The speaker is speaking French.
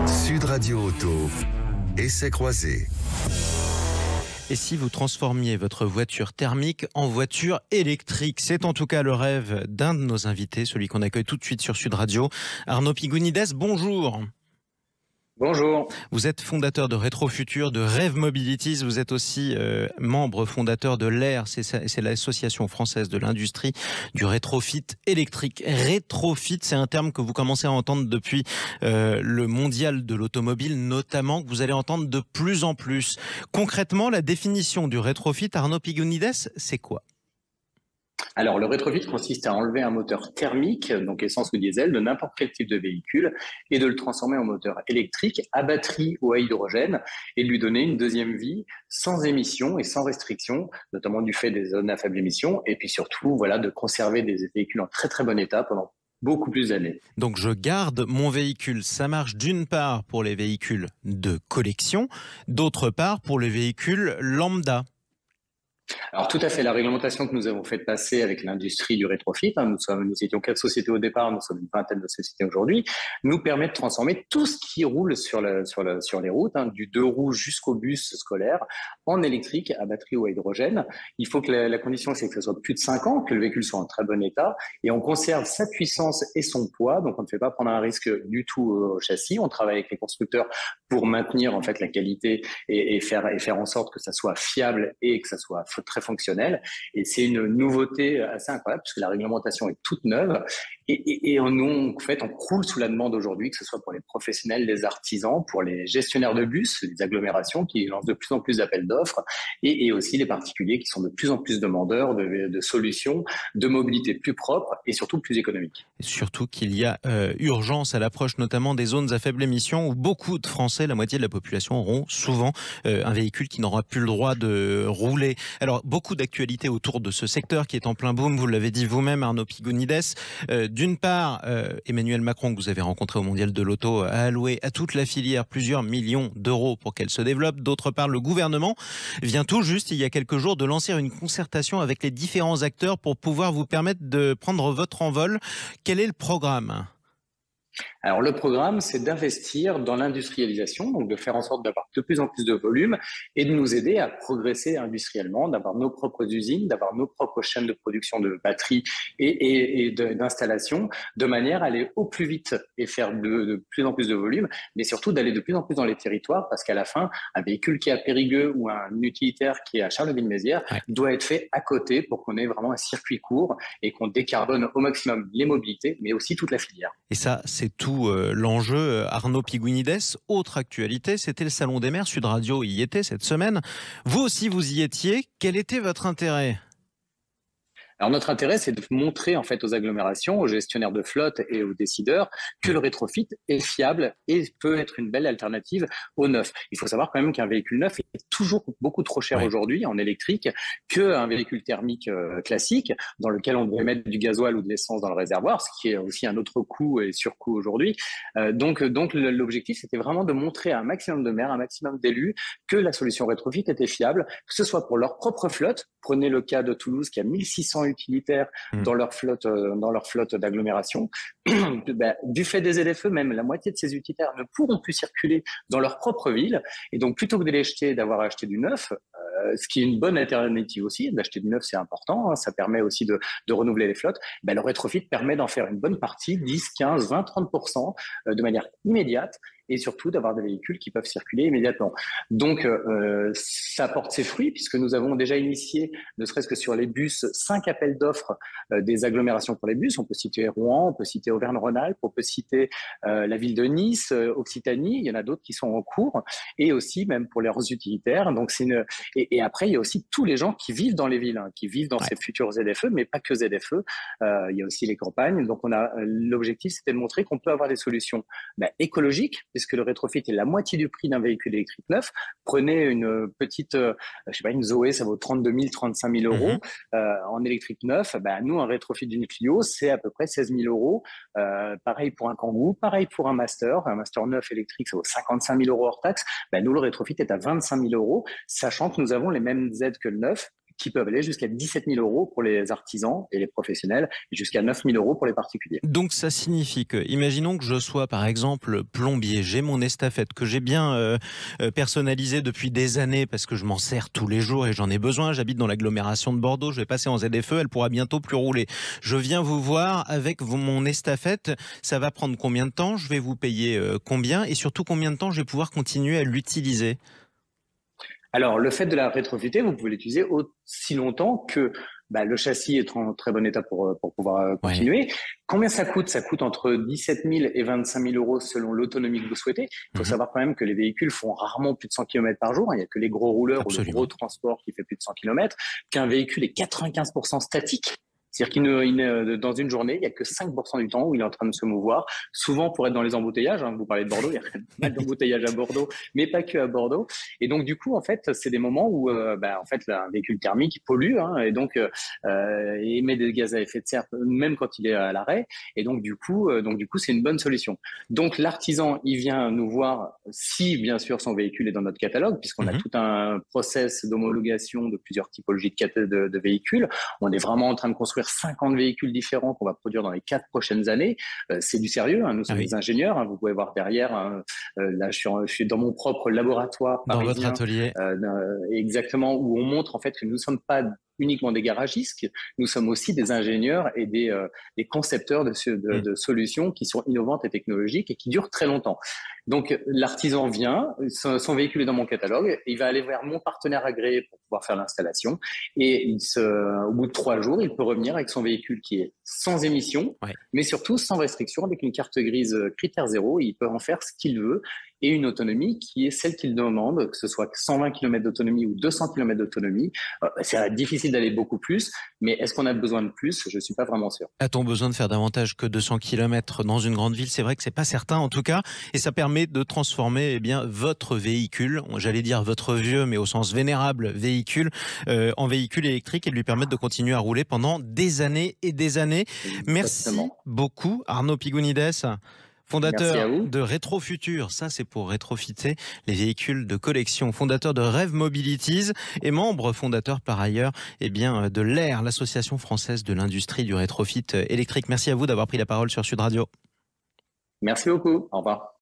Sud Radio Auto, essai croisé. Et si vous transformiez votre voiture thermique en voiture électrique? C'est en tout cas le rêve d'un de nos invités, celui qu'on accueille tout de suite sur Sud Radio. Arnaud Pigounides, bonjour. Bonjour. Vous êtes fondateur de Rétrofutur, de Rêve Mobilities. Vous êtes aussi membre fondateur de l'AIR, c'est l'association française de l'industrie du rétrofit électrique. Rétrofit, c'est un terme que vous commencez à entendre depuis le mondial de l'automobile, notamment, que vous allez entendre de plus en plus. Concrètement, la définition du rétrofit, Arnaud Pigounides, c'est quoi ? Alors, le rétrofit consiste à enlever un moteur thermique, donc essence ou diesel, de n'importe quel type de véhicule et de le transformer en moteur électrique à batterie ou à hydrogène et de lui donner une deuxième vie sans émissions et sans restrictions, notamment du fait des zones à faible émission et puis surtout, voilà, de conserver des véhicules en très très bon état pendant beaucoup plus d'années. Donc je garde mon véhicule, ça marche d'une part pour les véhicules de collection, d'autre part pour les véhicules lambda. Alors tout à fait, la réglementation que nous avons fait passer avec l'industrie du rétrofit, nous étions 4 sociétés au départ, nous sommes une vingtaine de sociétés aujourd'hui, nous permet de transformer tout ce qui roule sur les routes, du 2 roues jusqu'au bus scolaire, en électrique, à batterie ou à hydrogène. Il faut que la condition, c'est que ça soit plus de 5 ans, que le véhicule soit en très bon état, et on conserve sa puissance et son poids, donc on ne fait pas prendre un risque du tout au châssis. On travaille avec les constructeurs pour maintenir en fait la qualité et faire en sorte que ça soit fiable et que ça soit très fonctionnel. Et c'est une nouveauté assez incroyable puisque la réglementation est toute neuve et en fait, on croule sous la demande aujourd'hui, que ce soit pour les professionnels, les artisans, pour les gestionnaires de bus, les agglomérations qui lancent de plus en plus d'appels d'offres et aussi les particuliers qui sont de plus en plus demandeurs de solutions de mobilité plus propres et surtout plus économiques. Et surtout qu'il y a urgence à l'approche notamment des zones à faible émission où beaucoup de Français, la moitié de la population, auront souvent un véhicule qui n'aura plus le droit de rouler. Alors, beaucoup d'actualités autour de ce secteur qui est en plein boom, vous l'avez dit vous-même, Arnaud Pigounides. D'une part, Emmanuel Macron, que vous avez rencontré au Mondial de l'Auto, a alloué à toute la filière plusieurs millions d'euros pour qu'elle se développe. D'autre part, le gouvernement vient tout juste, il y a quelques jours, de lancer une concertation avec les différents acteurs pour pouvoir vous permettre de prendre votre envol. Quel est le programme ? Alors le programme, c'est d'investir dans l'industrialisation, donc de faire en sorte d'avoir de plus en plus de volume et de nous aider à progresser industriellement, d'avoir nos propres usines, d'avoir nos propres chaînes de production de batteries et d'installation, de manière à aller au plus vite et faire de plus en plus de volume, mais surtout d'aller de plus en plus dans les territoires, parce qu'à la fin, un véhicule qui est à Périgueux ou un utilitaire qui est à Charleville-Mézières doit être fait à côté pour qu'on ait vraiment un circuit court et qu'on décarbone au maximum les mobilités, mais aussi toute la filière. Et ça, c'est tout l'enjeu. Arnaud Pigounides, autre actualité, c'était le Salon des maires. Sud Radio y était cette semaine. Vous aussi, vous y étiez. Quel était votre intérêt ? Alors notre intérêt, c'est de montrer en fait aux agglomérations, aux gestionnaires de flotte et aux décideurs que le rétrofit est fiable et peut être une belle alternative au neuf. Il faut savoir quand même qu'un véhicule neuf est toujours beaucoup trop cher aujourd'hui en électrique qu'un véhicule thermique classique dans lequel on devrait mettre du gasoil ou de l'essence dans le réservoir, ce qui est aussi un autre coût et surcoût aujourd'hui. Donc l'objectif, c'était vraiment de montrer à un maximum de maires, un maximum d'élus que la solution rétrofit était fiable, que ce soit pour leur propre flotte. Prenez le cas de Toulouse qui a 1600 utilitaires dans leur flotte d'agglomération. Du fait des ZFE, même la moitié de ces utilitaires ne pourront plus circuler dans leur propre ville. Et donc, plutôt que de les jeter, d'avoir acheté du neuf, ce qui est une bonne alternative aussi, d'acheter du neuf, c'est important, ça permet aussi de renouveler les flottes. Le rétrofit permet d'en faire une bonne partie, 10, 15, 20, 30%, de manière immédiate, et surtout d'avoir des véhicules qui peuvent circuler immédiatement. Donc, ça porte ses fruits puisque nous avons déjà initié, ne serait-ce que sur les bus, 5 appels d'offres des agglomérations pour les bus. On peut citer Rouen, on peut citer Auvergne-Rhône-Alpes, on peut citer la ville de Nice, Occitanie. Il y en a d'autres qui sont en cours et aussi même pour leurs utilitaires. Donc, et après, il y a aussi tous les gens qui vivent dans les villes, qui vivent dans ces futurs ZFE, mais pas que ZFE. Il y a aussi les campagnes. Donc, l'objectif, c'était de montrer qu'on peut avoir des solutions écologiques, puisque le rétrofit est la moitié du prix d'un véhicule électrique neuf. Prenez une petite, une Zoé, ça vaut 32 000, 35 000 euros en électrique neuf. Nous, un rétrofit d'une Clio, c'est à peu près 16 000 euros. Pareil pour un Kangoo, pareil pour un Master neuf électrique, ça vaut 55 000 euros hors taxe. Nous, le rétrofit est à 25 000 euros, sachant que nous avons les mêmes aides que le neuf, qui peuvent aller jusqu'à 17 000 € pour les artisans et les professionnels, et jusqu'à 9 000 € pour les particuliers. Donc ça signifie que, imaginons que je sois par exemple plombier, j'ai mon estafette que j'ai bien personnalisée depuis des années parce que je m'en sers tous les jours et j'en ai besoin, j'habite dans l'agglomération de Bordeaux, je vais passer en ZFE, elle pourra bientôt plus rouler. Je viens vous voir avec mon estafette, ça va prendre combien de temps, je vais vous payer combien et surtout combien de temps je vais pouvoir continuer à l'utiliser? Alors, le fait de la rétrofiter, vous pouvez l'utiliser aussi longtemps que le châssis est en très bon état pour pouvoir continuer. Ouais. Combien ça coûte? Ça coûte entre 17 000 et 25 000 € selon l'autonomie que vous souhaitez. Il faut savoir quand même que les véhicules font rarement plus de 100 km par jour. Il n'y a que les gros rouleurs ou le gros transport qui fait plus de 100 km. Qu'un véhicule est 95% statique. C'est-à-dire qu'il dans une journée, il n'y a que 5% du temps où il est en train de se mouvoir, souvent pour être dans les embouteillages. Vous parlez de Bordeaux, il y a pas mal d'embouteillages à Bordeaux, mais pas que à Bordeaux. Et donc, du coup, en fait, c'est des moments où un véhicule thermique pollue et donc émet des gaz à effet de serre, même quand il est à l'arrêt. Et donc, du coup, c'est une bonne solution. Donc, l'artisan, il vient nous voir si, bien sûr, son véhicule est dans notre catalogue, puisqu'on a tout un process d'homologation de plusieurs typologies de véhicules. On est vraiment en train de construire 50 véhicules différents qu'on va produire dans les 4 prochaines années. C'est du sérieux, nous sommes des ingénieurs. Vous pouvez voir derrière, là je suis dans mon propre laboratoire parisien, dans votre atelier. Exactement, où on montre en fait que nous ne sommes pas uniquement des garagistes, nous sommes aussi des ingénieurs et des concepteurs de solutions qui sont innovantes et technologiques et qui durent très longtemps. Donc l'artisan vient, son véhicule est dans mon catalogue, il va aller vers mon partenaire agréé pour pouvoir faire l'installation et au bout de 3 jours, il peut revenir avec son véhicule qui est sans émission, mais surtout sans restriction, avec une carte grise critère 0, et il peut en faire ce qu'il veut et une autonomie qui est celle qu'il demande, que ce soit 120 km d'autonomie ou 200 km d'autonomie. C'est difficile d'aller beaucoup plus, mais est-ce qu'on a besoin de plus? Je ne suis pas vraiment sûr. A-t-on besoin de faire davantage que 200 km dans une grande ville? C'est vrai que c'est pas certain en tout cas, et ça permet de transformer votre véhicule, j'allais dire votre vieux, mais au sens vénérable véhicule, en véhicule électrique et de lui permettre de continuer à rouler pendant des années et des années. Exactement. Merci beaucoup Arnaud Pigounides, fondateur de Rétrofutur, ça c'est pour rétrofiter les véhicules de collection, fondateur de Rêve Mobilities et membre fondateur par ailleurs de l'AIR, l'association française de l'industrie du rétrofit électrique. Merci à vous d'avoir pris la parole sur Sud Radio. Merci beaucoup, au revoir.